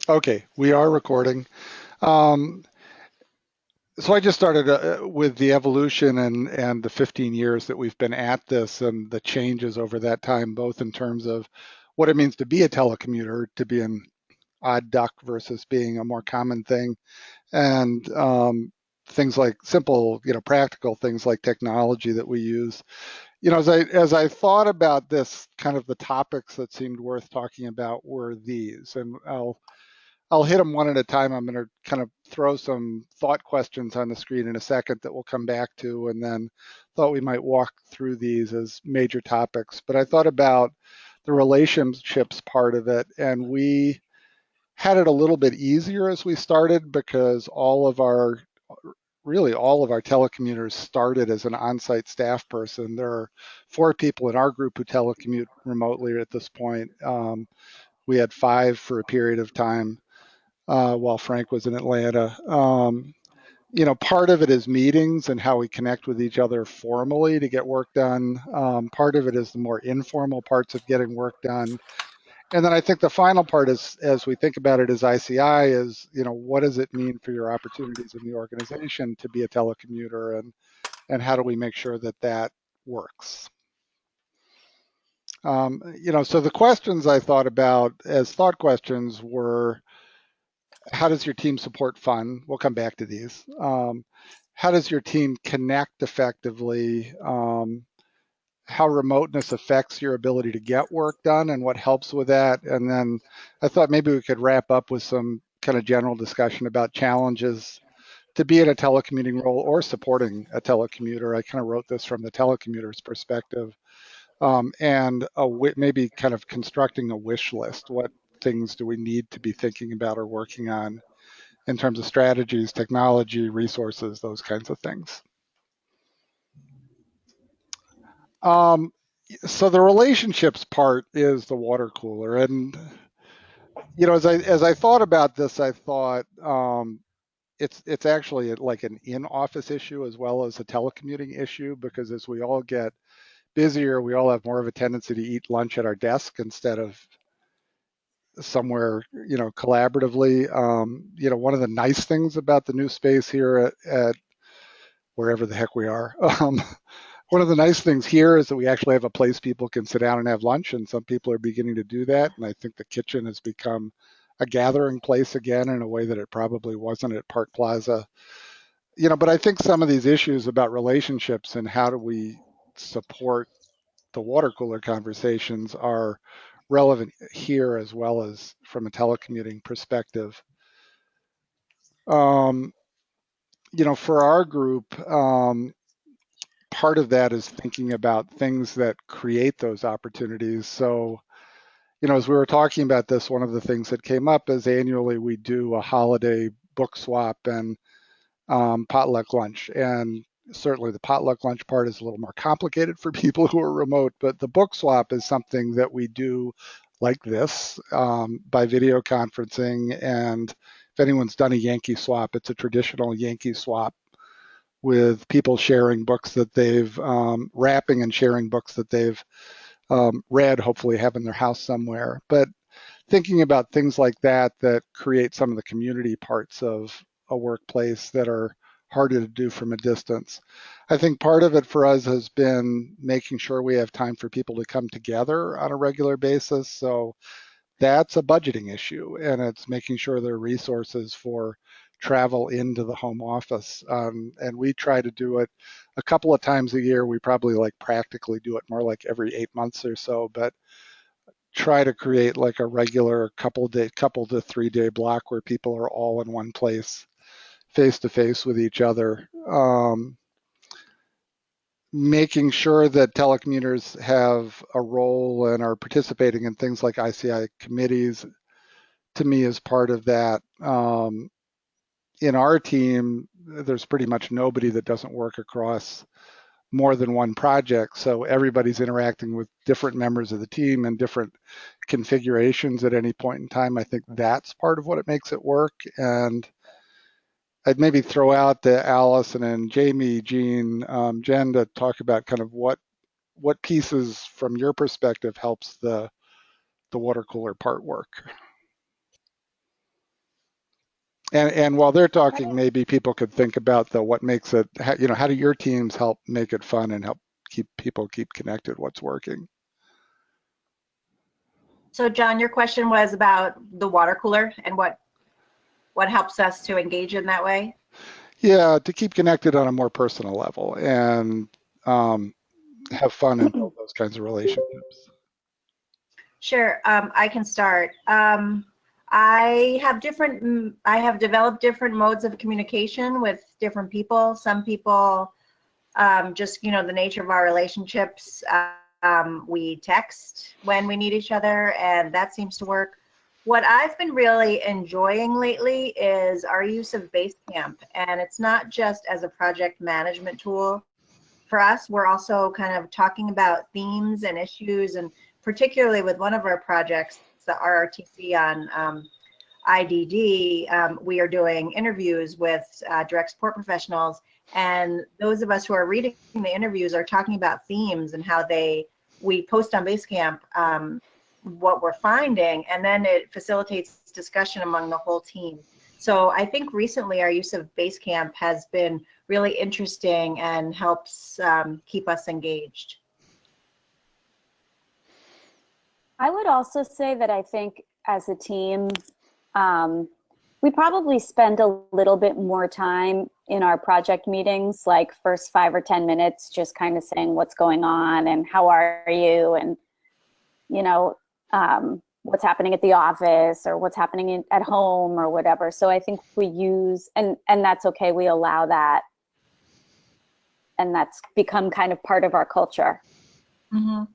Okay, we are recording. Um, so I just started with the evolution and the 15 years that we've been at this and the changes over that time, both in terms of what it means to be a telecommuter, to be an odd duck versus being a more common thing, and things like simple, practical things like technology that we use. As I thought about this, kind of the topics that seemed worth talking about were these, and I'll hit them one at a time. I'm going to kind of throw some thought questions on the screen in a second that we'll come back to, and then thought we might walk through these as major topics. But I thought about the relationships part of it, and we had it a little bit easier as we started because really all of our telecommuters started as an on-site staff person. There are 4 people in our group who telecommute remotely at this point. We had 5 for a period of time while Frank was in Atlanta. Part of it is meetings and how we connect with each other formally to get work done. Part of it is the more informal parts of getting work done. And then I think the final part is, as we think about it as ICI, is, what does it mean for your opportunities in the organization to be a telecommuter, and how do we make sure that that works? So the questions I thought about as thought questions were, how does your team support fun? We'll come back to these. How does your team connect effectively? How remoteness affects your ability to get work done and what helps with that. And then I thought maybe we could wrap up with some kind of general discussion about challenges to be in a telecommuting role or supporting a telecommuter. I kind of wrote this from the telecommuter's perspective, and maybe kind of constructing a wish list. What things do we need to be thinking about or working on in terms of strategies, technology, resources, those kinds of things. Um, so the relationships part is the water cooler, and as I thought about this, I thought it's actually like an in-office issue as well as a telecommuting issue, because as we all get busier, we all have more of a tendency to eat lunch at our desk instead of somewhere, collaboratively. One of the nice things about the new space here at wherever the heck we are. One of the nice things here is that we actually have a place people can sit down and have lunch, and some people are beginning to do that. And I think the kitchen has become a gathering place again in a way that it probably wasn't at Park Plaza. But I think some of these issues about relationships and how do we support the water cooler conversations are relevant here as well as from a telecommuting perspective. Um, for our group, part of that is thinking about things that create those opportunities. So, as we were talking about this, one of the things that came up is annually we do a holiday book swap and potluck lunch. And certainly the potluck lunch part is a little more complicated for people who are remote, but the book swap is something that we do like this by video conferencing. And if anyone's done a Yankee swap, it's a traditional Yankee swap with people sharing books that they've wrapping and sharing books that they've read, hopefully have in their house somewhere. But thinking about things like that create some of the community parts of a workplace that are harder to do from a distance. I think part of it for us has been making sure we have time for people to come together on a regular basis. So that's a budgeting issue, and it's making sure there are resources for travel into the home office. And we try to do it a couple of times a year. We probably like practically do it more like every 8 months or so, but try to create like a regular couple to 3 day block where people are all in one place, face to face with each other. Making sure that telecommuters have a role and are participating in things like ICI committees, to me, is part of that. In our team, there's pretty much nobody that doesn't work across more than one project. So everybody's interacting with different members of the team and different configurations at any point in time. I think that's part of what it makes it work. And I'd maybe throw out to Allison and Jamie, Jean, Jen to talk about kind of what pieces from your perspective helps the water cooler part work. And while they're talking, maybe people could think about what makes it, how do your teams help make it fun and help keep connected? What's working? So John, your question was about the water cooler and what helps us to engage in that way? Yeah, to keep connected on a more personal level and um, have fun and build those kinds of relationships. Sure, I can start. I have developed different modes of communication with different people. Some people, just, the nature of our relationships, we text when we need each other, and that seems to work. What I've been really enjoying lately is our use of Basecamp, and it's not just as a project management tool. For us, we're also kind of talking about themes and issues, and particularly with one of our projects, the RRTC on IDD, we are doing interviews with direct support professionals, and those of us who are reading the interviews are talking about themes and how we post on Basecamp what we're finding, and then it facilitates discussion among the whole team. So I think recently our use of Basecamp has been really interesting and helps keep us engaged. I would also say that I think as a team, we probably spend a little bit more time in our project meetings, like first 5 or 10 minutes, just kind of saying what's going on and how are you, and what's happening at the office or what's happening at home or whatever. So I think we use, and that's okay, we allow that, and that's become kind of part of our culture. Mm-hmm.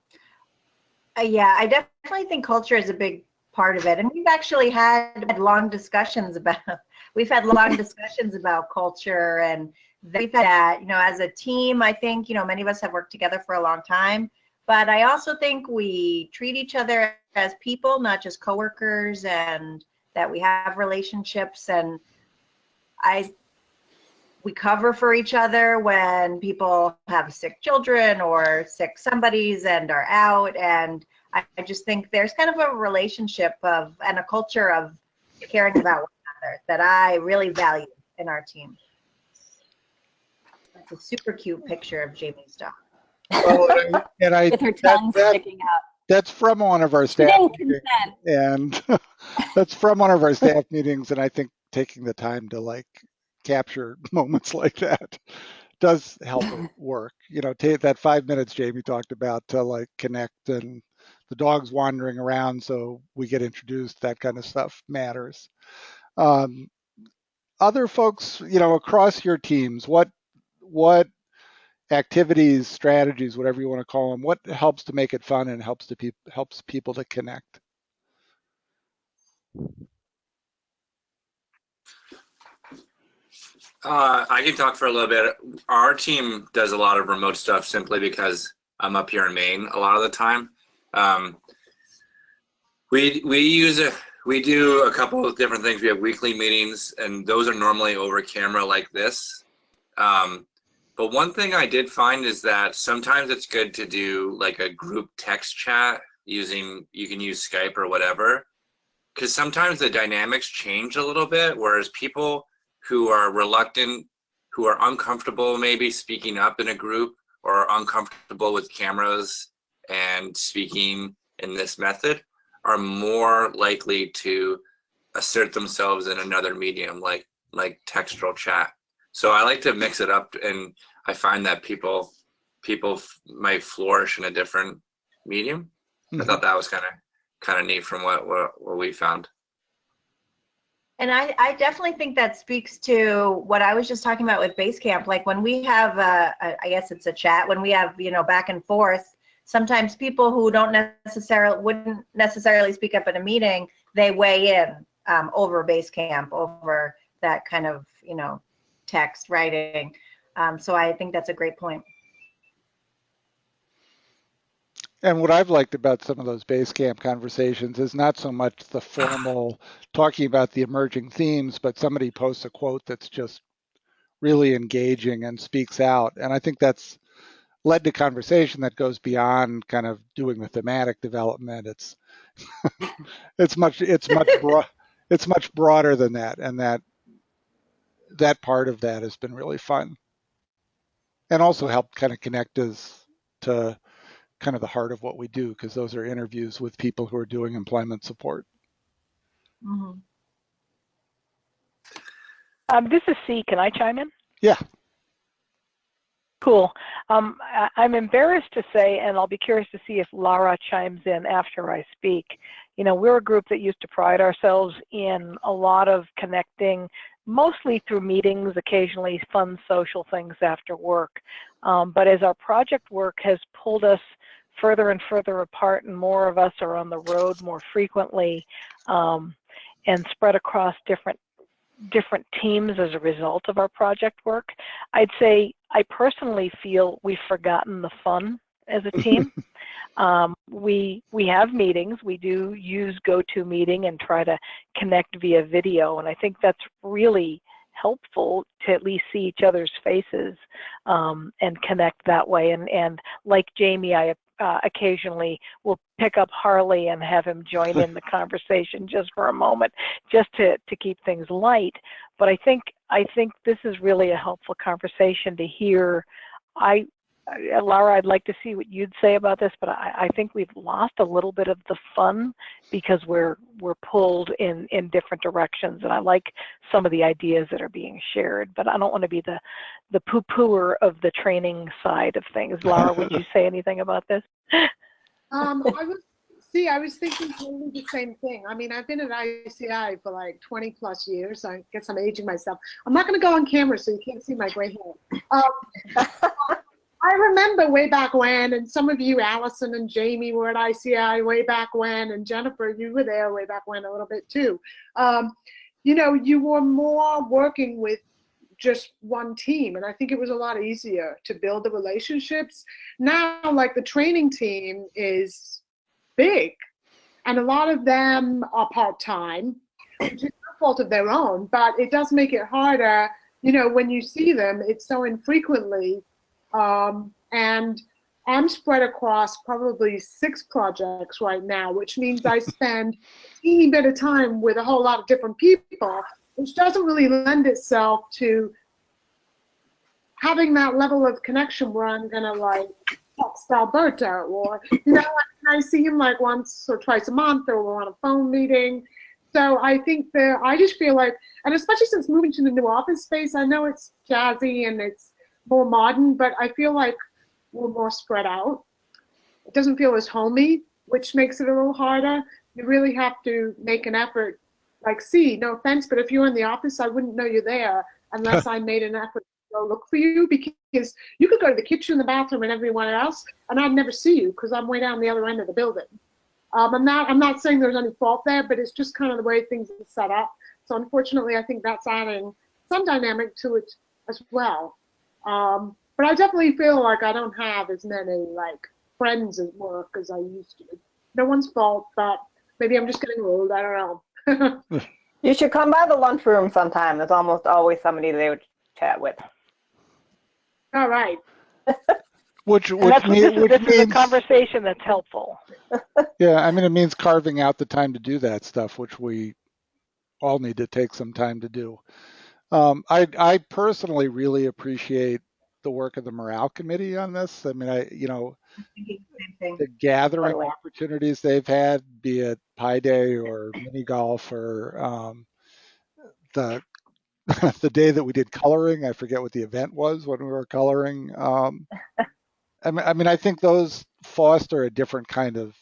Yeah, I definitely think culture is a big part of it, and we've actually had long discussions about culture, and we've had that, as a team. I think, many of us have worked together for a long time, but I also think we treat each other as people, not just coworkers, and that we have relationships, and we cover for each other when people have sick children or sick somebodies and are out. And I just think there's kind of a relationship and a culture of caring about one another that I really value in our team. That's a super cute picture of Jamie's dog. Well, with her tongue sticking out. That's from one of our staff meetings, and that's from one of our staff meetings, and I think taking the time to capture moments like that does help it work. Take that 5 minutes Jamie talked about to connect, and the dog's wandering around, so we get introduced. That kind of stuff matters. Other folks, across your teams, what activities, strategies, whatever you want to call them, what helps to make it fun and helps people to connect? I can talk for a little bit. Our team does a lot of remote stuff simply because I'm up here in Maine a lot of the time. We do a couple of different things. We have weekly meetings, and those are normally over camera like this. But one thing I did find is that sometimes it's good to do a group text chat you can use Skype or whatever, because sometimes the dynamics change a little bit, whereas people who are reluctant, who are uncomfortable maybe speaking up in a group, or are uncomfortable with cameras and speaking in this method, are more likely to assert themselves in another medium like textual chat. So I like to mix it up, and I find that people might flourish in a different medium. Mm-hmm. I thought that was kind of neat from what we found. And I definitely think that speaks to what I was just talking about with Basecamp. Like when we have, I guess it's a chat, when we have, back and forth, sometimes people who wouldn't necessarily speak up in a meeting, they weigh in over Basecamp, over that kind of, text writing. So I think that's a great point. And what I've liked about some of those Basecamp conversations is not so much the formal talking about the emerging themes, but somebody posts a quote that's just really engaging and speaks out. And I think that's led to conversation that goes beyond kind of doing the thematic development. It's much broader than that, and that that part of that has been really fun, and also helped kind of connect us to kind of the heart of what we do, because those are interviews with people who are doing employment support. Mm-hmm. This is C. Can I chime in? Yeah. Cool. I'm embarrassed to say, and I'll be curious to see if Lara chimes in after I speak. You know, we're a group that used to pride ourselves in a lot of connecting, mostly through meetings, occasionally fun social things after work. But as our project work has pulled us further and further apart, and more of us are on the road more frequently, and spread across different teams as a result of our project work, I'd say I personally feel we've forgotten the fun as a team. We have meetings. We do use GoToMeeting and try to connect via video, and I think that's really helpful to at least see each other's faces and connect that way. And like Jamie, I occasionally will pick up Harley and have him join in the conversation just for a moment, just to keep things light. But I think this is really a helpful conversation to hear. Lara, I'd like to see what you'd say about this, but I think we've lost a little bit of the fun because we're pulled in different directions, and I like some of the ideas that are being shared, but I don't want to be the poo-pooer of the training side of things. Lara, would you say anything about this? I was thinking totally the same thing. I mean, I've been at ICI for like 20 plus years. I guess I'm aging myself. I'm not going to go on camera so you can't see my gray hair. I remember way back when, and some of you, Allison and Jamie, were at ICI way back when, and Jennifer, you were there way back when a little bit too. You know, you were more working with just one team, and I think it was a lot easier to build the relationships. Now, like, the training team is big, and a lot of them are part-time, which is no fault of their own, but it does make it harder. You know, when you see them, it's so infrequently. And I'm spread across probably 6 projects right now, which means I spend a teeny bit of time with a whole lot of different people, which doesn't really lend itself to having that level of connection where I'm going to, like, text Alberto, or, you know, I see him like once or twice a month, or we're on a phone meeting. So I think that I just feel like, and especially since moving to the new office space, I know it's jazzy and it's more modern, but I feel like we're more spread out. It doesn't feel as homey, which makes it a little harder. You really have to make an effort. Like, see, no offense, but if you're in the office, I wouldn't know you're there unless I made an effort to go look for you, because you could go to the kitchen, the bathroom, and everywhere else, and I'd never see you because I'm way down the other end of the building. I'm not saying there's any fault there, but it's just kind of the way things are set up. So unfortunately, I think that's adding some dynamic to it as well. But I definitely feel like I don't have as many, like, friends at work as I used to. No one's fault, but maybe I'm just getting old. I don't know. You should come by the lunchroom sometime. There's almost always somebody there to chat with. All right. Which This means is a conversation that's helpful. Yeah, I mean, it means carving out the time to do that stuff, which we all need to take some time to do. I personally really appreciate the work of the morale committee on this. I mean, the gathering Totally. opportunities they've had, be it Pi Day or mini golf or the the day that we did coloring. I forget what the event was when we were coloring. I mean, I think those foster a different kind of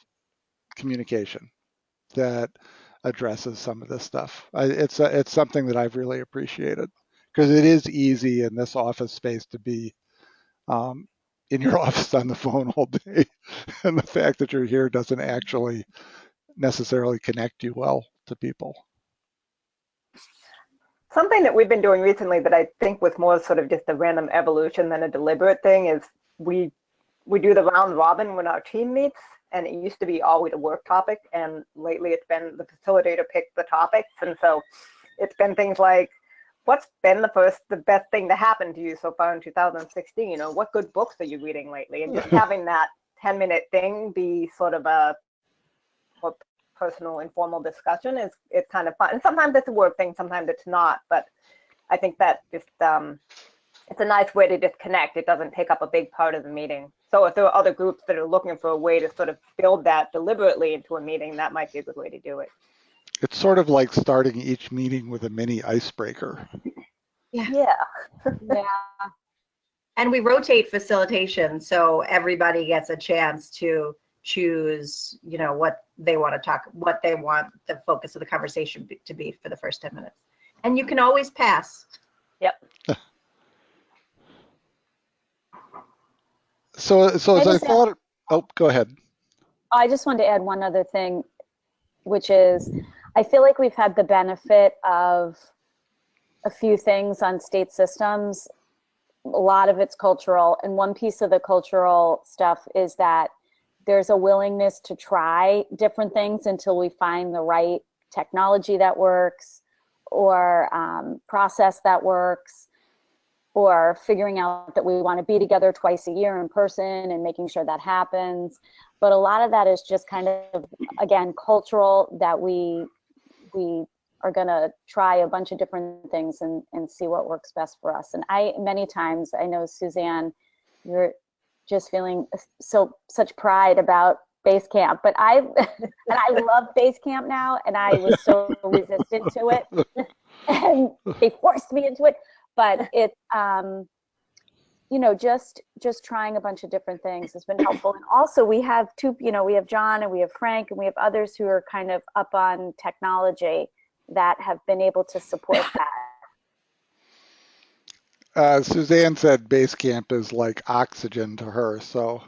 communication that addresses some of this stuff. It's something that I've really appreciated, because it is easy in this office space to be in your office on the phone all day, and the fact that you're here doesn't actually necessarily connect you well to people. Something that we've been doing recently that I think was more sort of just a random evolution than a deliberate thing is we do the round robin when our team meets, and it used to be always a work topic, and lately it's been the facilitator picked the topics, and so it's been things like, what's been the best thing to happen to you so far in 2016? Or what good books are you reading lately? And just having that 10-minute thing be sort of a more personal, informal discussion is kind of fun. And sometimes it's a work thing, sometimes it's not. But I think that just it's a nice way to just connect. It doesn't take up a big part of the meeting. So if there are other groups that are looking for a way to sort of build that deliberately into a meeting, that might be a good way to do it. It's sort of like starting each meeting with a mini icebreaker. Yeah. And we rotate facilitation, so everybody gets a chance to choose, what they want the focus of the conversation to be for the first 10 minutes. And you can always pass. Yep. So as I thought, oh, go ahead. I just wanted to add one other thing, which is I feel like we've had the benefit of a few things on state systems. A lot of it's cultural, and one piece of the cultural stuff is that there's a willingness to try different things until we find the right technology that works, or process that works, or figuring out that we want to be together twice a year in person and making sure that happens. But a lot of that is just kind of, again, cultural, that we are going to try a bunch of different things and see what works best for us. And many times, I know, Suzanne, you're just feeling such pride about Basecamp, but I love Basecamp now, and I was so resistant to it, and they forced me into it. But it's, just trying a bunch of different things has been helpful. And also we have we have John and we have Frank and we have others who are kind of up on technology that have been able to support that. Suzanne said Basecamp is like oxygen to her, so.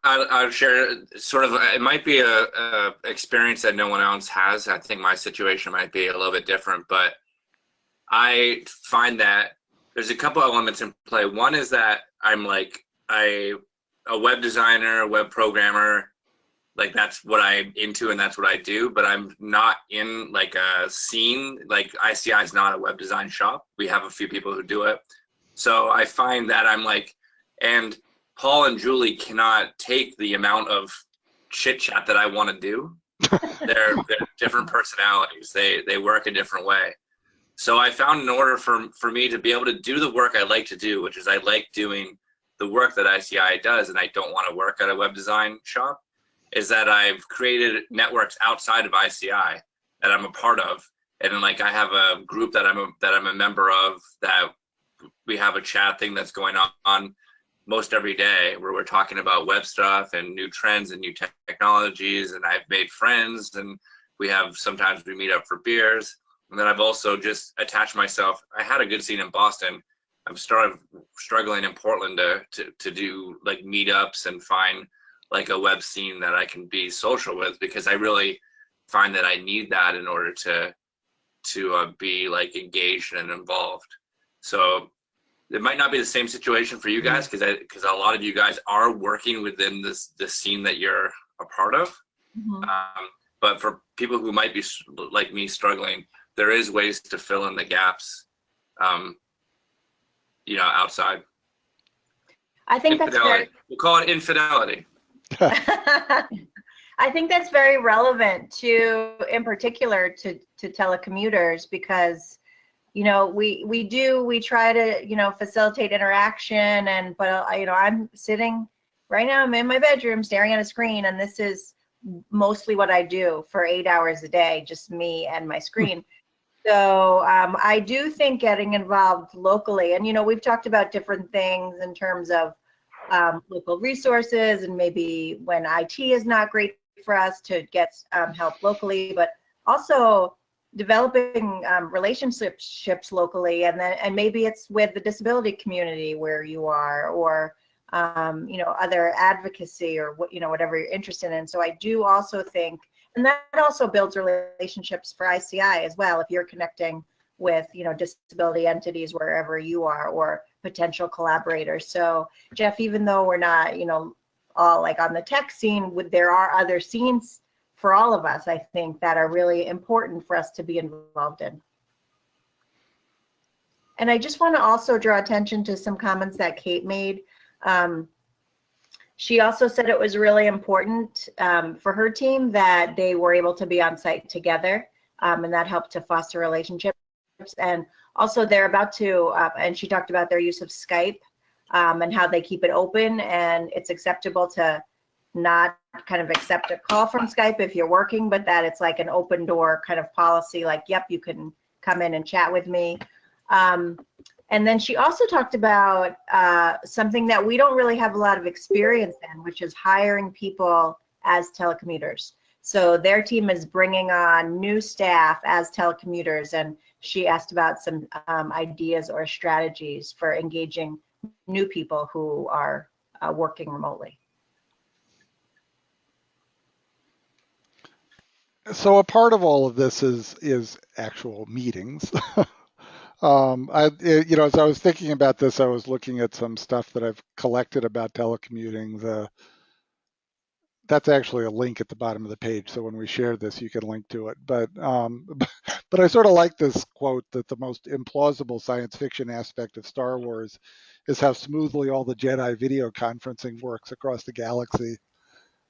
I'll share sort of, it might be a experience that no one else has. I think my situation might be a little bit different, but I find that there's a couple elements in play. One is that I'm like a web designer, a web programmer, like that's what I'm into and that's what I do, but I'm not in like a scene. Like ICI is not a web design shop. We have a few people who do it. So I find that I'm like, and Paul and Julie cannot take the amount of chit chat that I want to do. They're different personalities. They work a different way. So I found in order for me to be able to do the work I like to do, which is I like doing the work that ICI does, and I don't want to work at a web design shop, is that I've created networks outside of ICI that I'm a part of. And then like I have a group that I'm a member of, that we have a chat thing that's going on most every day, where we're talking about web stuff and new trends and new technologies. And I've made friends, and sometimes we meet up for beers. And then I've also just attached myself. I had a good scene in Boston. I'm struggling in Portland to do like meetups and find like a web scene that I can be social with, because I really find that I need that in order to be like engaged and involved. So it might not be the same situation for you guys, because a lot of you guys are working within this scene that you're a part of. Mm-hmm. But for people who might be like me struggling, there is ways to fill in the gaps, outside. I think we'll call it infidelity. I think that's very relevant in particular to telecommuters, because we try to facilitate interaction, but I'm sitting right now, I'm in my bedroom staring at a screen, and this is mostly what I do for 8 hours a day, just me and my screen. So I do think getting involved locally, and we've talked about different things in terms of local resources, and maybe when IT is not great for us, to get help locally, but also developing relationships locally, and maybe it's with the disability community where you are, or other advocacy, or whatever you're interested in. So I do also think, and that also builds relationships for ICI as well, if you're connecting with disability entities wherever you are, or potential collaborators. So Jeff, even though we're not all like on the tech scene, there are other scenes for all of us, I think, that are really important for us to be involved in. And I just want to also draw attention to some comments that Kate made. She also said it was really important for her team that they were able to be on site together, and that helped to foster relationships. And also they're about to, and she talked about their use of Skype and how they keep it open, and it's acceptable to not kind of accept a call from Skype if you're working, but that it's like an open door kind of policy, like, yep, you can come in and chat with me. And then she also talked about something that we don't really have a lot of experience in, which is hiring people as telecommuters. So their team is bringing on new staff as telecommuters, and she asked about some ideas or strategies for engaging new people who are working remotely. So a part of all of this is actual meetings. As I was thinking about this, I was looking at some stuff that I've collected about telecommuting. That's actually a link at the bottom of the page, so when we share this, you can link to it. But I sort of like this quote that the most implausible science fiction aspect of Star Wars is how smoothly all the Jedi video conferencing works across the galaxy.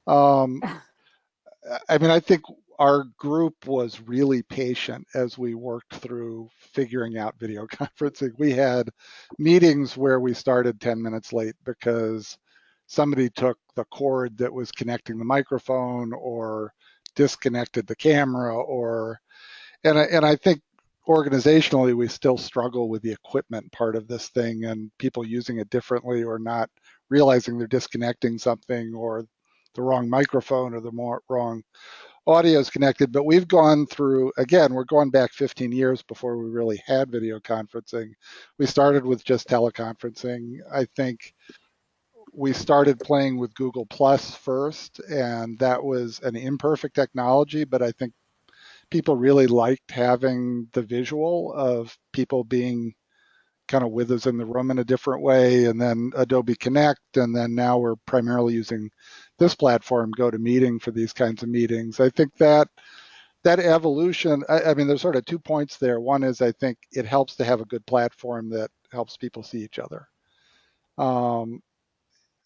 I mean, I think our group was really patient as we worked through figuring out video conferencing. We had meetings where we started 10 minutes late because somebody took the cord that was connecting the microphone or disconnected the camera, and I think organizationally we still struggle with the equipment part of this thing and people using it differently or not realizing they're disconnecting something or the wrong microphone or the wrong audio is connected. But we've gone through, again, we're going back 15 years before we really had video conferencing. We started with just teleconferencing. I think we started playing with Google Plus first, and that was an imperfect technology, but I think people really liked having the visual of people being kind of with us in the room in a different way, and then Adobe Connect, and then now we're primarily using this platform, GoToMeeting, for these kinds of meetings. I think that evolution, I mean, there's sort of 2 points there. One is I think it helps to have a good platform that helps people see each other.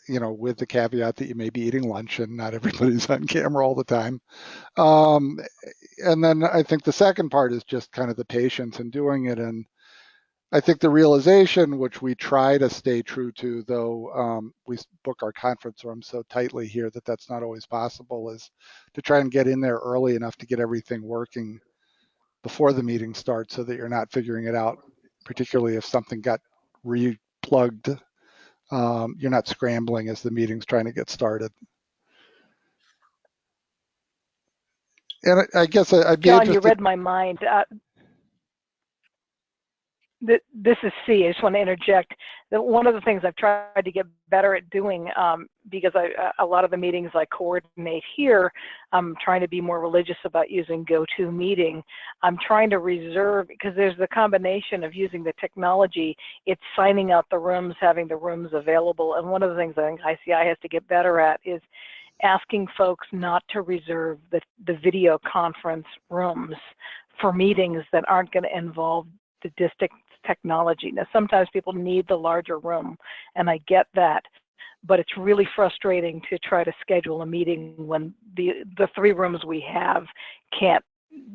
With the caveat that you may be eating lunch and not everybody's on camera all the time. And then I think the second part is just kind of the patience in doing it. And I think the realization, which we try to stay true to, though we book our conference room so tightly here that that's not always possible, is to try and get in there early enough to get everything working before the meeting starts so that you're not figuring it out, particularly if something got replugged. You're not scrambling as the meeting's trying to get started. And I guess I'd be John, interested. you read my mind. This is C. I just want to interject that one of the things I've tried to get better at doing, because a lot of the meetings I coordinate here, I'm trying to be more religious about using GoToMeeting. I'm trying to reserve, because there's the combination of using the technology, it's signing out the rooms, having the rooms available. And one of the things I think ICI has to get better at is asking folks not to reserve the video conference rooms for meetings that aren't going to involve the distance technology. Now, sometimes people need the larger room, and I get that, but it's really frustrating to try to schedule a meeting when the 3 rooms we have can't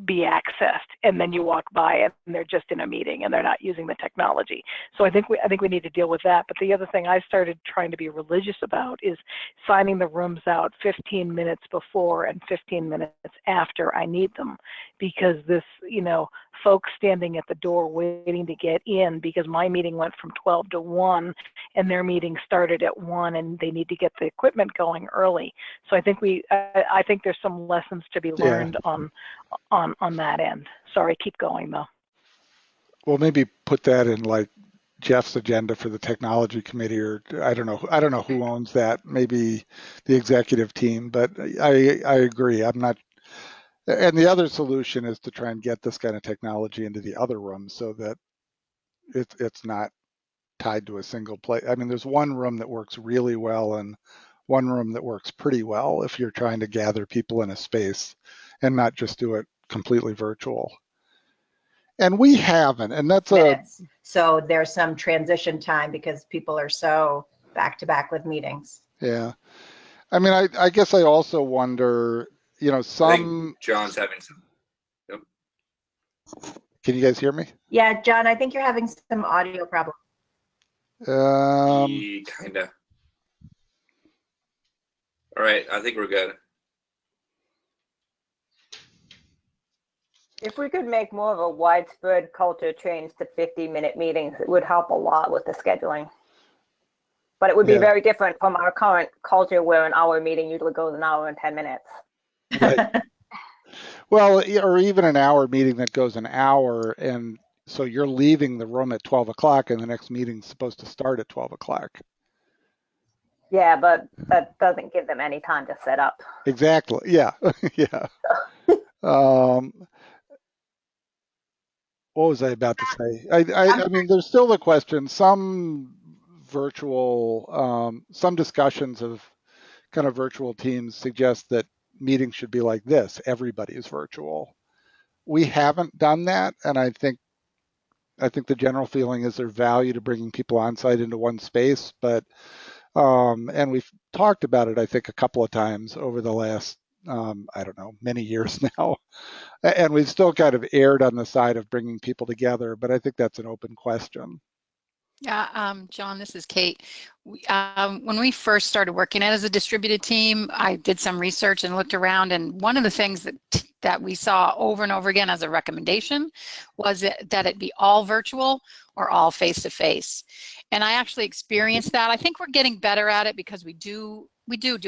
be accessed, and then you walk by it and they're just in a meeting and they're not using the technology. So I think we need to deal with that. But the other thing I started trying to be religious about is signing the rooms out 15 minutes before and 15 minutes after I need them, because this, folks standing at the door waiting to get in because my meeting went from 12 to 1 and their meeting started at 1 and they need to get the equipment going early. So I think I think there's some lessons to be learned on that end. Sorry, keep going though. Well, maybe put that in like Jeff's agenda for the technology committee, or I don't know who owns that, maybe the executive team, but I agree. I'm not. And the other solution is to try and get this kind of technology into the other rooms so that it's not tied to a single place. I mean, there's one room that works really well and one room that works pretty well if you're trying to gather people in a space and not just do it completely virtual. And we haven't, and that's So there's some transition time because people are so back to back with meetings. Yeah. I mean, I guess I also wonder, I think some, John's having some. Yep. can you guys hear me? Yeah, John, I think you're having some audio problems. Kinda. All right, I think we're good. If we could make more of a widespread culture change to 50-minute meetings, it would help a lot with the scheduling. But it would be Yeah. very different from our current culture where an hour meeting usually goes an hour and 10 minutes. Right. Well, or even an hour meeting that goes an hour, and so you're leaving the room at 12 o'clock and the next meeting's supposed to start at 12 o'clock. Yeah, but that doesn't give them any time to set up. Exactly. Yeah. Yeah. What was I about to say? I mean, there's still the question, some some discussions of kind of virtual teams suggest that meetings should be like this. Everybody is virtual. We haven't done that, and I think the general feeling is there's value to bringing people on site into one space, but and we've talked about it, I think, a couple of times over the last, I don't know, many years now, and we've still kind of erred on the side of bringing people together, but I think that's an open question. Yeah, John, this is Kate. When we first started working as a distributed team, I did some research and looked around, and one of the things that we saw over and over again as a recommendation was that it be all virtual or all face-to-face. And I actually experienced that. I think we're getting better at it because we do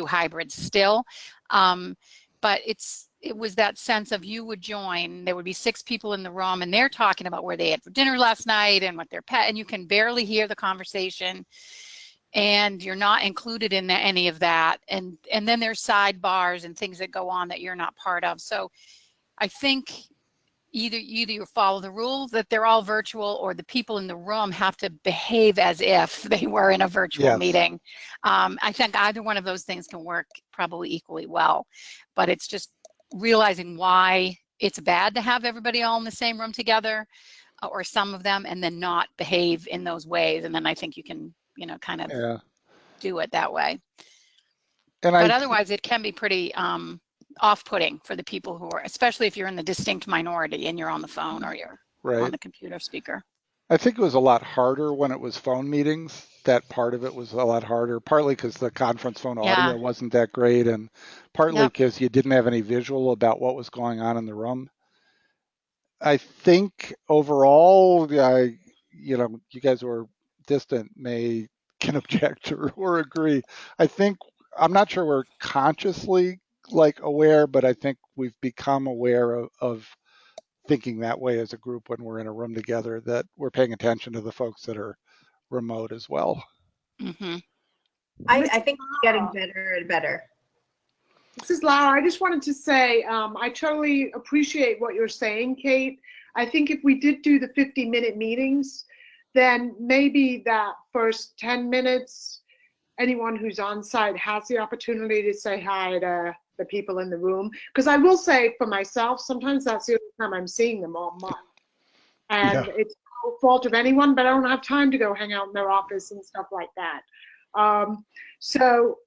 hybrids still, but it was that sense of you would join, there would be 6 people in the room and they're talking about where they had for dinner last night and what their pet, and you can barely hear the conversation and you're not included in any of that. And then there's sidebars and things that go on that you're not part of. So I think either you follow the rules that they're all virtual, or the people in the room have to behave as if they were in a virtual Yes. meeting. I think either one of those things can work probably equally well, but it's just realizing why it's bad to have everybody all in the same room together, or some of them, and then not behave in those ways. And then I think you can, kind of Yeah. do it that way. And But otherwise, it can be pretty off-putting for the people who are, especially if you're in the distinct minority and you're on the phone or you're on the computer speaker. I think it was a lot harder when it was phone meetings. That part of it was a lot harder, partly because the conference phone audio wasn't that great, and partly because you didn't have any visual about what was going on in the room. I think overall, you guys who are distant can object or agree. I'm not sure we're consciously aware, but I think we've become aware of thinking that way as a group when we're in a room together, that we're paying attention to the folks that are remote as well. Mm-hmm. I think it's getting better and better. This is Laura. I just wanted to say I totally appreciate what you're saying, Kate. I think if we did do the 50-minute meetings, then maybe that first 10 minutes, anyone who's on site has the opportunity to say hi to the people in the room. Because I will say for myself, sometimes that's the only time I'm seeing them all month. And it's no fault of anyone, but I don't have time to go hang out in their office and stuff like that. So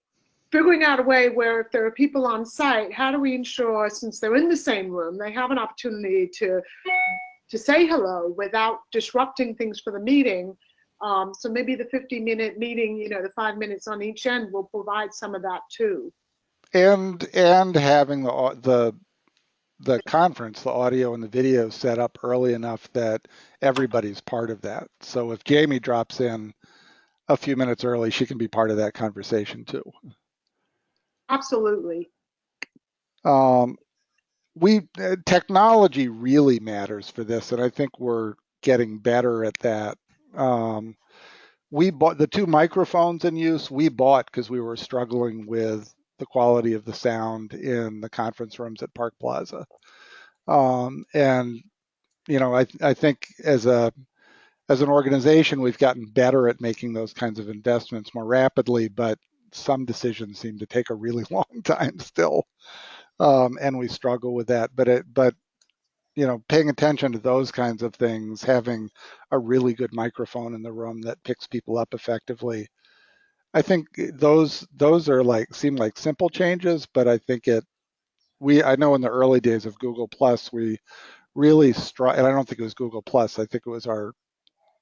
figuring out a way where if there are people on site, how do we ensure, since they're in the same room, they have an opportunity to say hello without disrupting things for the meeting. So maybe the 50-minute meeting, the 5 minutes on each end will provide some of that too. And having the conference, the audio and the video set up early enough that everybody's part of that. So if Jamie drops in a few minutes early, she can be part of that conversation too. Absolutely. Technology really matters for this, and I think we're getting better at that. We bought the 2 microphones in use. We bought because we were struggling with the quality of the sound in the conference rooms at Park Plaza. And I think as an organization, we've gotten better at making those kinds of investments more rapidly, but some decisions seem to take a really long time still. And we struggle with that, but paying attention to those kinds of things, having a really good microphone in the room that picks people up effectively, I think those are like seem like simple changes, but I think I know in the early days of Google Plus, we really and I don't think it was Google Plus, I think it was our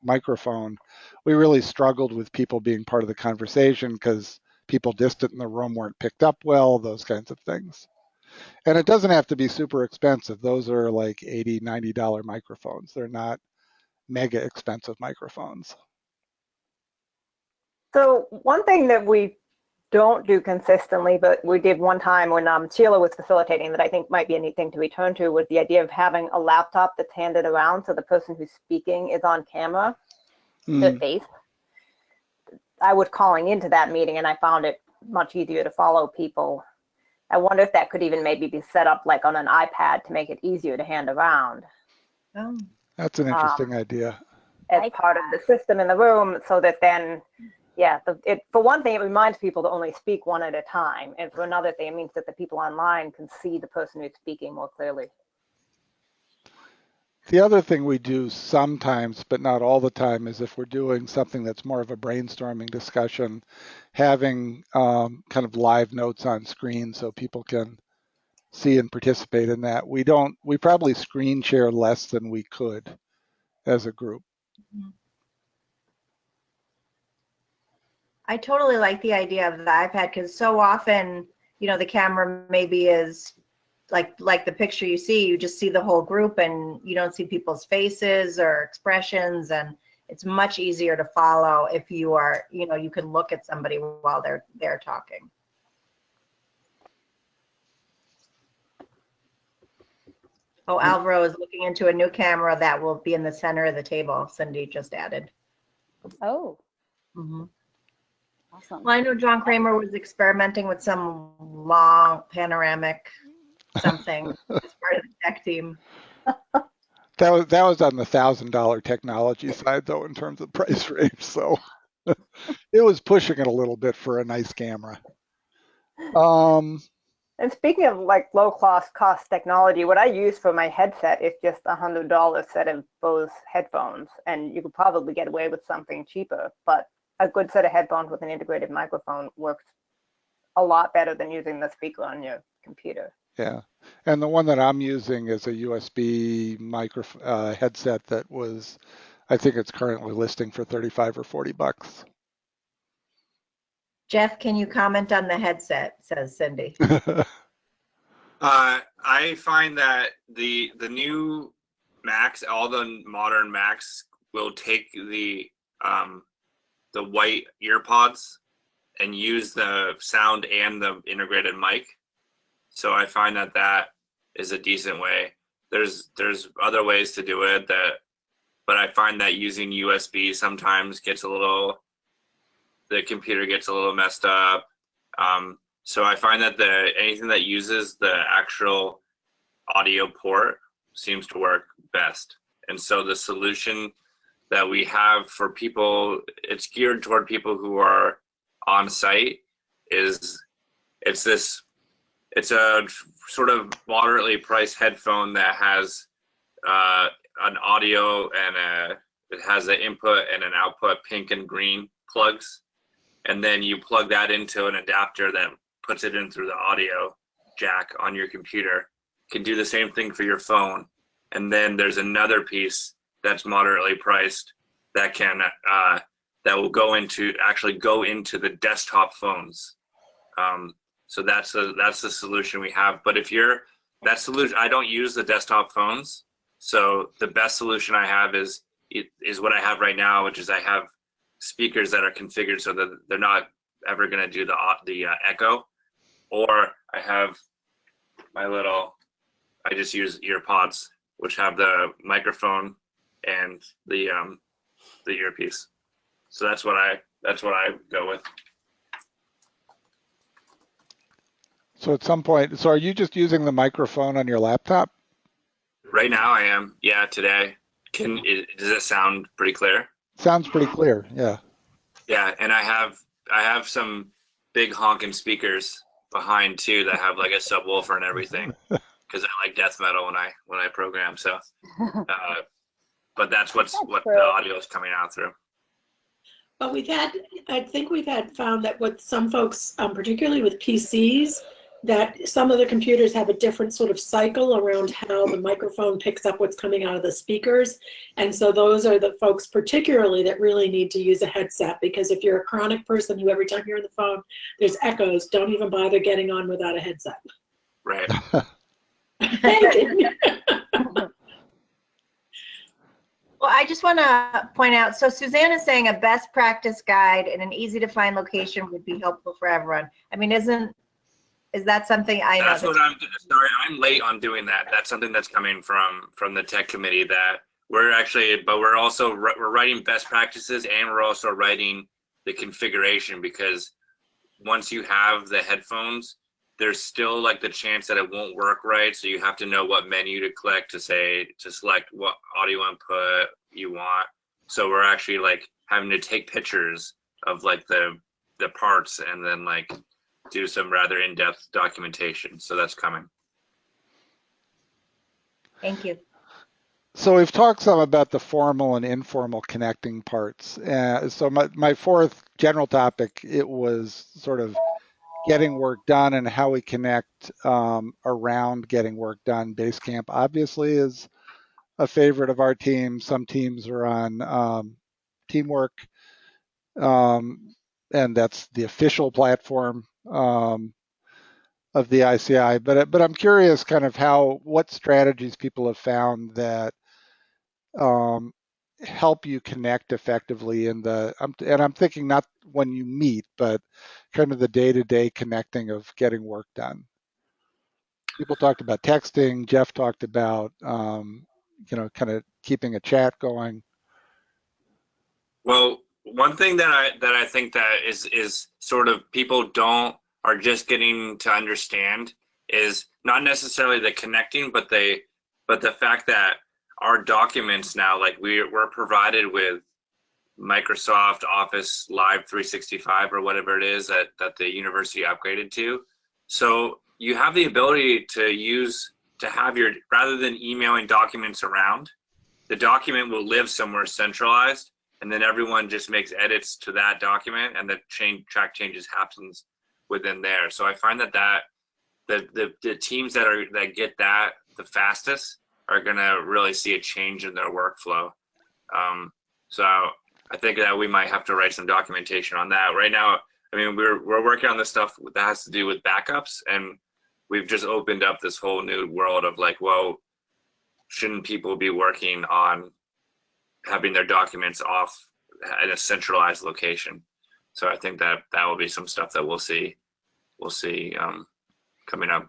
microphone. We really struggled with people being part of the conversation because people distant in the room weren't picked up well, those kinds of things. And it doesn't have to be super expensive. Those are like $80, $90 microphones. They're not mega expensive microphones. So one thing that we don't do consistently, but we did one time when Sheila was facilitating that I think might be a neat thing to return to, was the idea of having a laptop that's handed around so the person who's speaking is on camera, their face. I was calling into that meeting and I found it much easier to follow people. I wonder if that could even maybe be set up like on an iPad to make it easier to hand around. Oh. That's an interesting idea. As part of the system in the room, so that then, yeah, for one thing, it reminds people to only speak one at a time. And for another thing, it means that the people online can see the person who's speaking more clearly. The other thing we do sometimes, but not all the time, is if we're doing something that's more of a brainstorming discussion, having kind of live notes on screen so people can see and participate in that. We probably screen share less than we could as a group. I totally like the idea of the iPad because so often, you know, the camera maybe is like the picture you see, you just see the whole group and you don't see people's faces or expressions, and it's much easier to follow if you are, you know, you can look at somebody while they're talking. Oh, Alvaro is looking into a new camera that will be in the center of the table. Cindy just added. Oh. Mm-hmm. Awesome. Well, I know John Kramer was experimenting with some long panoramic something as part of the tech team. That was on the $1,000 technology side, though, in terms of price range. So it was pushing it a little bit for a nice camera. And speaking of like low cost technology, what I use for my headset is just $100 set of Bose headphones, and you could probably get away with something cheaper. But a good set of headphones with an integrated microphone works a lot better than using the speaker on your computer. Yeah, and the one that I'm using is a USB headset that was, I think it's currently listing for $35 or $40. Jeff, can you comment on the headset, says Cindy. I find that the new Macs, all the modern Macs, will take the white ear pods and use the sound and the integrated mic. So I find that is a decent way. There's other ways to do it, but I find that using USB sometimes the computer gets a little messed up. So I find that anything that uses the actual audio port seems to work best. And so the solution that we have for people, it's geared toward people who are on site, it's a sort of moderately priced headphone that has an audio and it has an input and an output, pink and green plugs. And then you plug that into an adapter that puts it in through the audio jack on your computer. You can do the same thing for your phone. And then there's another piece that's moderately priced that that will go into the desktop phones. So that's the solution we have. But that solution, I don't use the desktop phones. So the best solution I have is what I have right now, which is I have speakers that are configured so that they're not ever going to do the echo. Or I have I just use ear pods, which have the microphone and the earpiece. So that's what I go with. So at some point, are you just using the microphone on your laptop? Right now I am, yeah, today. Does it sound pretty clear? Sounds pretty clear, yeah. Yeah, and I have some big honking speakers behind too that have like a subwoofer and everything, because I like death metal when I program. So, but that's what the audio is coming out through. But I think we've found that with some folks, particularly with PCs, that some of the computers have a different sort of cycle around how the microphone picks up what's coming out of the speakers. And so those are the folks particularly that really need to use a headset, because if you're a chronic person who every time you're on the phone, there's echoes, don't even bother getting on without a headset. Right. Well, I just want to point out, so Suzanne is saying a best practice guide in an easy to find location would be helpful for everyone. I mean, is that something I know? That's what sorry, I'm late on doing that. That's something that's coming from the tech committee that we're writing best practices, and we're also writing the configuration, because once you have the headphones, there's still like the chance that it won't work right. So you have to know what menu to click to select what audio input you want. So we're actually like having to take pictures of like the parts and then like do some rather in-depth documentation. So that's coming. Thank you. So we've talked some about the formal and informal connecting parts. So my fourth general topic, it was sort of getting work done and how we connect around getting work done. Basecamp obviously is a favorite of our team. Some teams are on Teamwork, and that's the official platform of the ICI. But I'm curious kind of what strategies people have found that help you connect effectively and I'm thinking not when you meet, but kind of the day-to-day connecting of getting work done. People talked about texting. Jeff talked about kind of keeping a chat going. Well, one thing that I think that is sort of people are just getting to understand is not necessarily the connecting, but the fact that our documents now, like we're provided with Microsoft Office Live 365 or whatever it is that the university upgraded to. So you have the ability to have rather than emailing documents around, the document will live somewhere centralized, and then everyone just makes edits to that document, and the track changes happens within there. So I find that the teams that get that the fastest are gonna really see a change in their workflow. So I think that we might have to write some documentation on that. Right now, I mean, we're working on this stuff that has to do with backups, and we've just opened up this whole new world of like, well, shouldn't people be working on having their documents off at a centralized location? So I think that will be some stuff that we'll see coming up.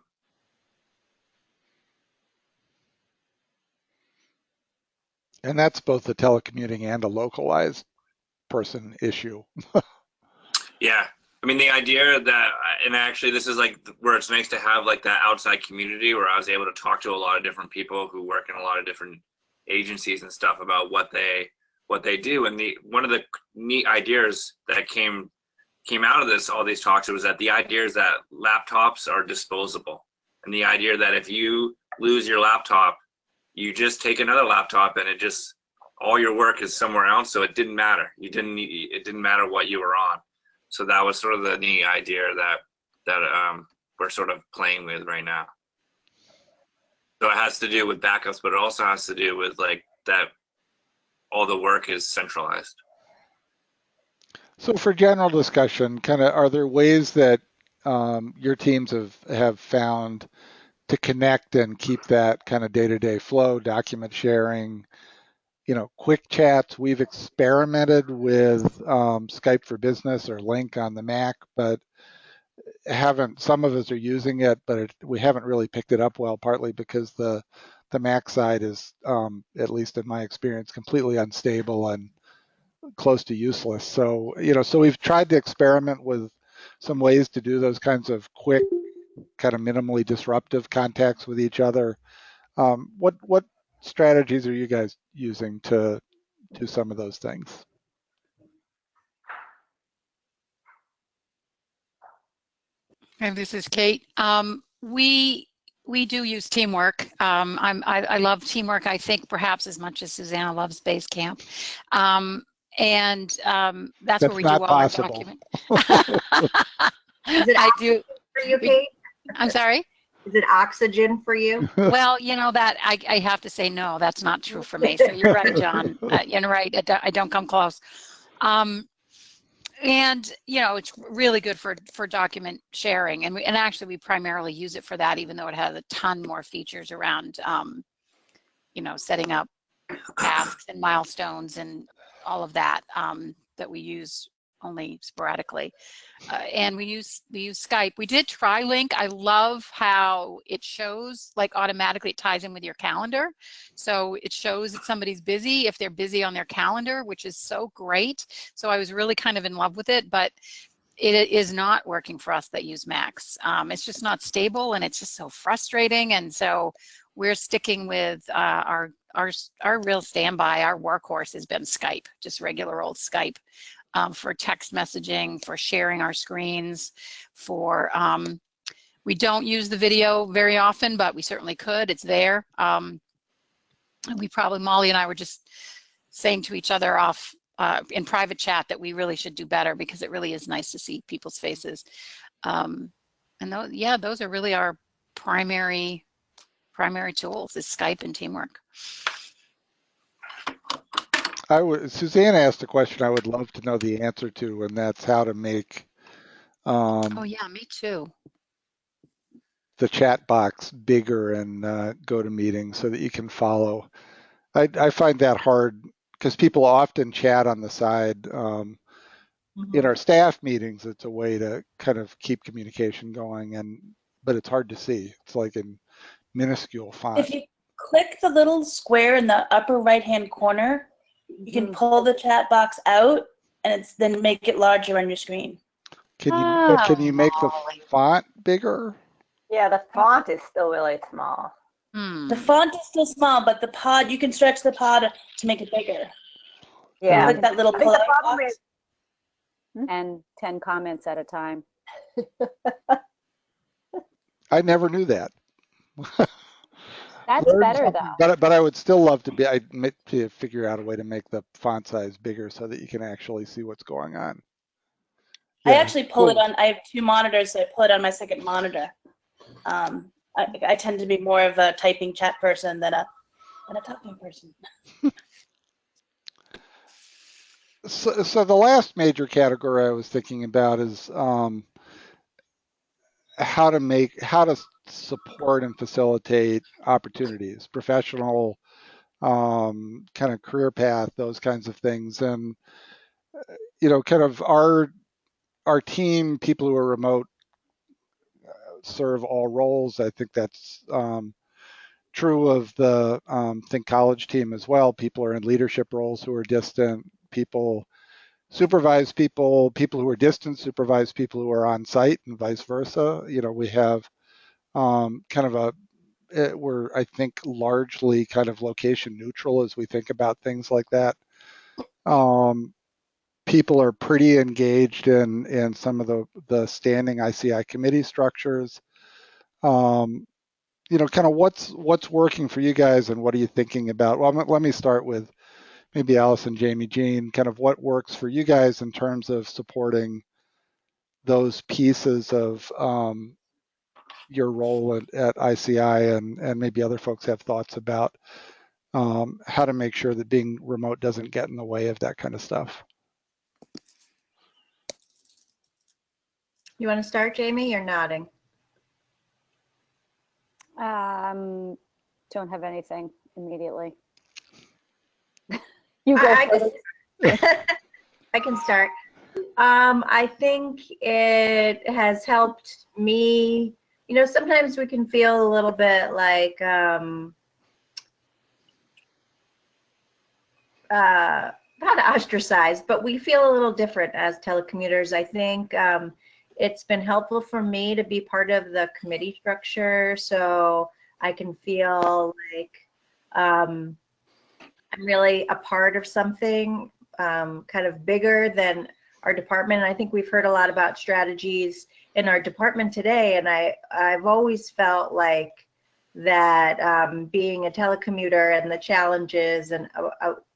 And that's both a telecommuting and a localized person issue. Yeah. I mean, the idea that, and actually this is like where it's nice to have like that outside community where I was able to talk to a lot of different people who work in a lot of different agencies and stuff about what they do. And one of the neat ideas that came out of all these talks was that the idea is that laptops are disposable. And the idea that if you lose your laptop, you just take another laptop and all your work is somewhere else. So it didn't matter. It didn't matter what you were on. So that was sort of the neat idea that we're sort of playing with right now. So it has to do with backups, but it also has to do with like that all the work is centralized. So for general discussion, kind of, are there ways that your teams have found to connect and keep that kind of day-to-day flow, document sharing, quick chats? We've experimented with Skype for Business or Link on the Mac, but some of us are using it, but we haven't really picked it up well, partly because the Mac side is, at least in my experience, completely unstable and close to useless. So, so we've tried to experiment with some ways to do those kinds of quick, kind of minimally disruptive contacts with each other. What strategies are you guys using to do some of those things? And this is Kate. We do use Teamwork. I love Teamwork, I think perhaps as much as Susanna loves Basecamp. And that's where That's we do not all possible. our document. Is it I do. for you, Kate? I'm sorry? Is it oxygen for you? Well, you know that I have to say no, that's not true for me. So you're right, John. You're right. I don't come close. And you know, it's really good for document sharing, and actually we primarily use it for that, even though it has a ton more features around, you know, setting up tasks and milestones and all of that that we use only sporadically. And we use Skype. We did try Link. I love how it shows, like automatically it ties in with your calendar. So it shows that somebody's busy if they're busy on their calendar, which is so great. So I was really kind of in love with it, but it is not working for us that use Macs. It's just not stable, and it's just so frustrating. And so we're sticking with our real standby. Our workhorse has been Skype, just regular old Skype. For text messaging, for sharing our screens, for, we don't use the video very often, but we certainly could, it's there. We probably, Molly and I were just saying to each other off in private chat that we really should do better, because it really is nice to see people's faces. And those, yeah, those are really our primary tools, is Skype and Teamwork. Suzanne asked a question I would love to know the answer to, and that's how to make Oh yeah, me too. the chat box bigger in GoToMeeting so that you can follow. I find that hard because people often chat on the side. In our staff meetings, it's a way to kind of keep communication going, but it's hard to see. It's like in minuscule font. If you click the little square in the upper right-hand corner, you can pull the chat box out, and then make it larger on your screen. Can you make the font bigger? Yeah, the font is still really small. The font is still small, but the pod, you can stretch the pod to make it bigger. Yeah. Like that little I think the problem box. is, And 10 comments at a time. I never knew that. That's better though. But I would still love to figure out a way to make the font size bigger so that you can actually see what's going on. Yeah, I actually pull it on. I have 2 monitors, so I pull it on my second monitor. I tend to be more of a typing chat person than a talking person. So the last major category I was thinking about is how to support and facilitate opportunities, professional, kind of career path, those kinds of things. And, you know, kind of our team, people who are remote, serve all roles. I think that's true of the Think College team as well. People are in leadership roles who are distant. People supervise people who are distant supervise people who are on site, and vice versa. You know, we have kind of we're, I think, largely kind of location neutral as we think about things like that. People are pretty engaged in some of the standing ICI committee structures. You know, kind of what's working for you guys, and what are you thinking about? Well, let me start with maybe Allison, Jamie, Jean, kind of what works for you guys in terms of supporting those pieces of your role at ICI, and maybe other folks have thoughts about how to make sure that being remote doesn't get in the way of that kind of stuff. You want to start, Jamie? You're nodding. Don't have anything immediately. You go first. I can start. I think it has helped me. You know, sometimes we can feel a little bit like not ostracized, but we feel a little different as telecommuters. I think it's been helpful for me to be part of the committee structure, so I can feel like I'm really a part of something kind of bigger than our department. And I think we've heard a lot about strategies in our department today, and I've always felt like that being a telecommuter and the challenges and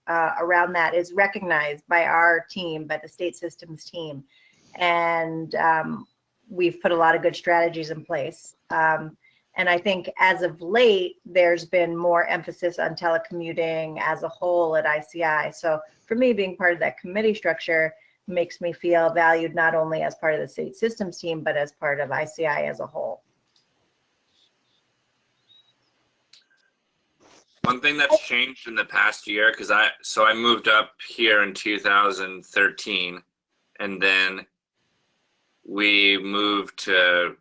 around that is recognized by our team, by the state systems team. And we've put a lot of good strategies in place. And I think as of late, there's been more emphasis on telecommuting as a whole at ICI. So for me, being part of that committee structure makes me feel valued not only as part of the state systems team, but as part of ICI as a whole. One thing that's changed in the past year, because I moved up here in 2013, and then we moved to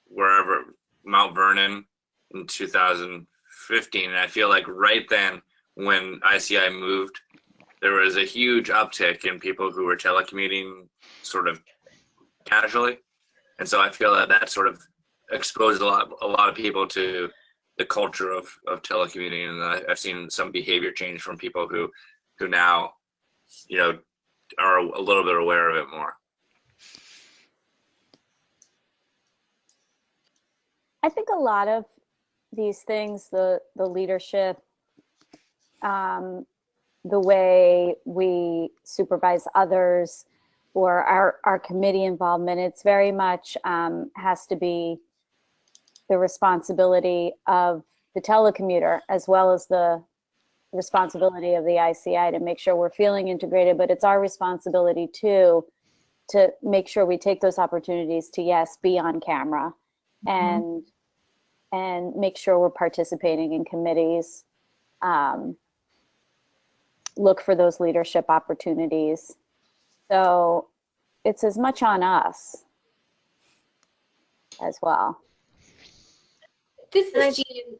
wherever, Mount Vernon, in 2015. And I feel like right then when ICI moved, there was a huge uptick in people who were telecommuting sort of casually. And so I feel that that sort of exposed a lot of people to the culture of telecommuting. And I've seen some behavior change from people who now, you know, are a little bit aware of it more. I think a lot of these things, the leadership, the way we supervise others, or our committee involvement, it's very much has to be the responsibility of the telecommuter as well as the responsibility of the ICI to make sure we're feeling integrated, but it's our responsibility too to make sure we take those opportunities to, yes, be on camera and make sure we're participating in committees, look for those leadership opportunities. So it's as much on us as well. This is Jean.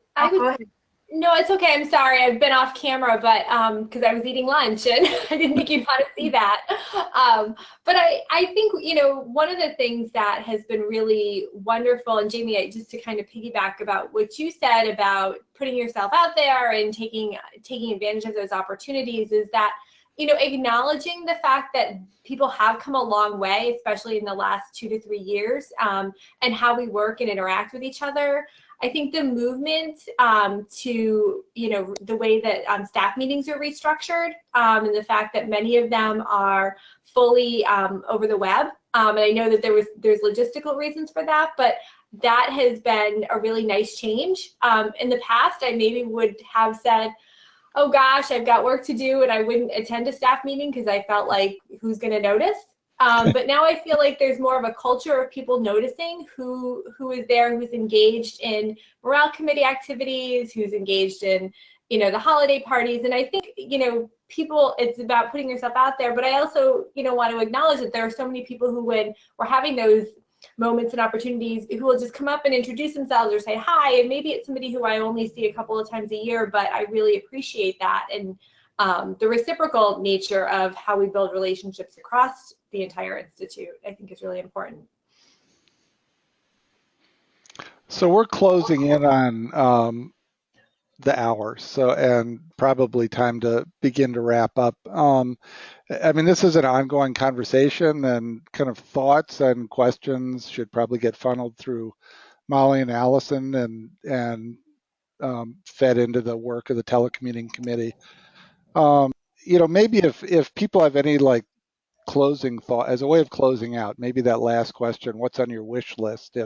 No, it's okay. I'm sorry. I've been off camera, but because I was eating lunch and I didn't think you'd want to see that. But I think, you know, one of the things that has been really wonderful, and Jamie, just to kind of piggyback about what you said about putting yourself out there and taking advantage of those opportunities, is that, you know, acknowledging the fact that people have come a long way, especially in the last 2 to 3 years, and how we work and interact with each other. I think the movement to, you know, the way that staff meetings are restructured, and the fact that many of them are fully over the web. And I know that there's logistical reasons for that, but that has been a really nice change. In the past, I maybe would have said, oh gosh, I've got work to do, and I wouldn't attend a staff meeting because I felt like, who's going to notice? But now I feel like there's more of a culture of people noticing who is there, who's engaged in morale committee activities, who's engaged in, you know, the holiday parties. And I think, you know, people, it's about putting yourself out there. But I also, you know, want to acknowledge that there are so many people who, when we're having those moments and opportunities, who will just come up and introduce themselves or say hi. And maybe it's somebody who I only see a couple of times a year, but I really appreciate that. And the reciprocal nature of how we build relationships across the entire institute, I think, is really important. So we're closing in on the hour, so, and probably time to begin to wrap up. I mean, this is an ongoing conversation, and kind of thoughts and questions should probably get funneled through Molly and Allison and fed into the work of the telecommuting committee. You know, maybe if people have any like closing thought as a way of closing out, maybe that last question, what's on your wish list,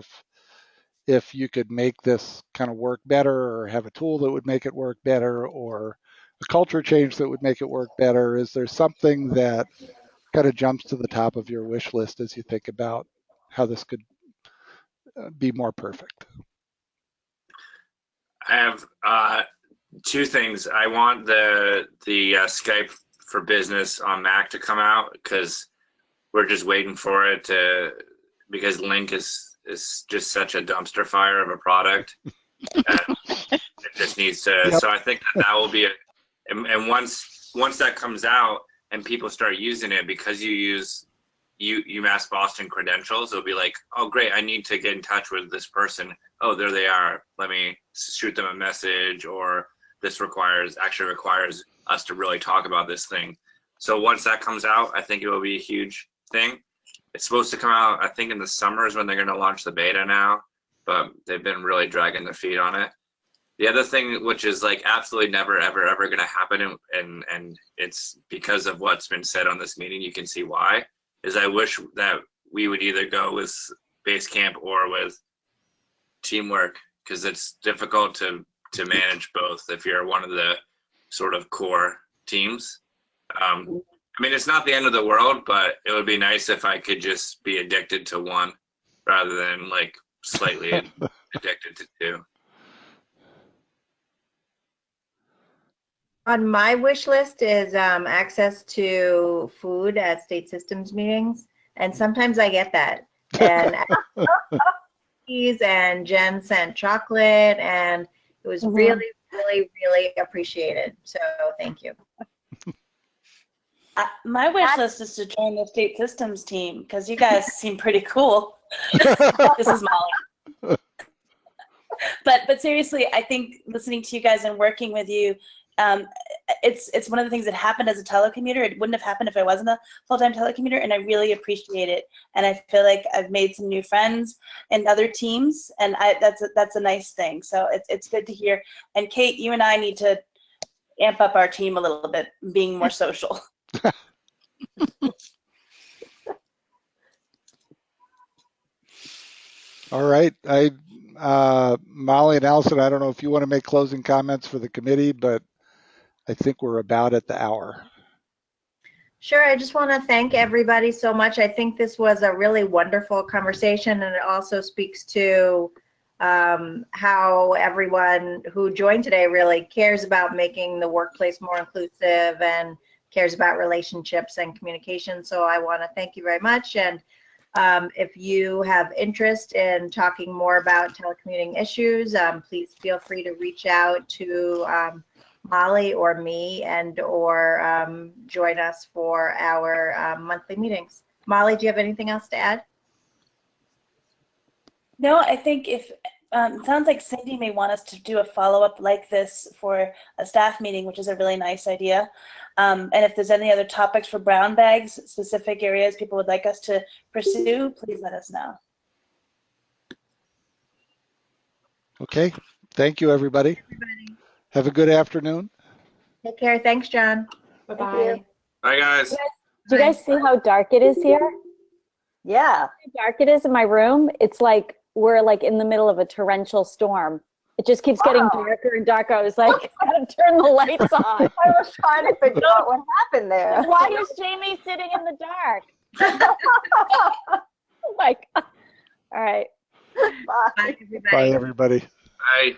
if you could make this kind of work better, or have a tool that would make it work better, or a culture change that would make it work better, is there something that kind of jumps to the top of your wish list as you think about how this could be more perfect? I have two things. I want the Skype for Business on Mac to come out, because we're just waiting for it to, because Link is just such a dumpster fire of a product. It just needs to. Yep. So I think that will be and once that comes out and people start using it, because you use UMass Boston credentials, it'll be like, oh great, I need to get in touch with this person. Oh, there they are. Let me shoot them a message, or this actually requires us to really talk about this thing. So once that comes out, I think it will be a huge thing. It's supposed to come out, I think, in the summer is when they're going to launch the beta now, but they've been really dragging their feet on it. The other thing, which is like absolutely never, ever, ever going to happen, and it's because of what's been said on this meeting, you can see why, is I wish that we would either go with Basecamp or with Teamwork, because it's difficult to manage both if you're one of the sort of core teams. I mean, it's not the end of the world, but it would be nice if I could just be addicted to one rather than like slightly addicted to two. On my wish list is access to food at state systems meetings, and sometimes I get that. And cookies, and Jen sent chocolate, and it was really, really, really appreciated. So thank you. My wish list is to join the state systems team because you guys seem pretty cool. This is Molly. But seriously, I think listening to you guys and working with you, it's one of the things that happened as a telecommuter. It wouldn't have happened if I wasn't a full-time telecommuter, and I really appreciate it. And I feel like I've made some new friends in other teams, and that's a nice thing. So it's good to hear. And Kate, you and I need to amp up our team a little bit, being more social. All right. Molly and Allison, I don't know if you want to make closing comments for the committee, but I think we're about at the hour. Sure. I just want to thank everybody so much. I think this was a really wonderful conversation, and it also speaks to how everyone who joined today really cares about making the workplace more inclusive and cares about relationships and communication. So I want to thank you very much. And if you have interest in talking more about telecommuting issues, please feel free to reach out to Molly or me, and or join us for our monthly meetings. Molly, do you have anything else to add? No, I think if it sounds like Cindy may want us to do a follow-up like this for a staff meeting, which is a really nice idea. And if there's any other topics for brown bags, specific areas people would like us to pursue, please let us know. Okay. Thank you, everybody. Have a good afternoon. Take care. Thanks, John. Bye-bye. Bye, guys. Do you guys see how dark it is here? Yeah. How dark it is in my room? It's like we're like in the middle of a torrential storm. It just keeps getting darker and darker. I was like, gotta turn the lights on. I was trying to figure out what happened there. Why is Jamie sitting in the dark? Oh my God. All right. Bye. Bye, everybody. Bye, everybody. Bye.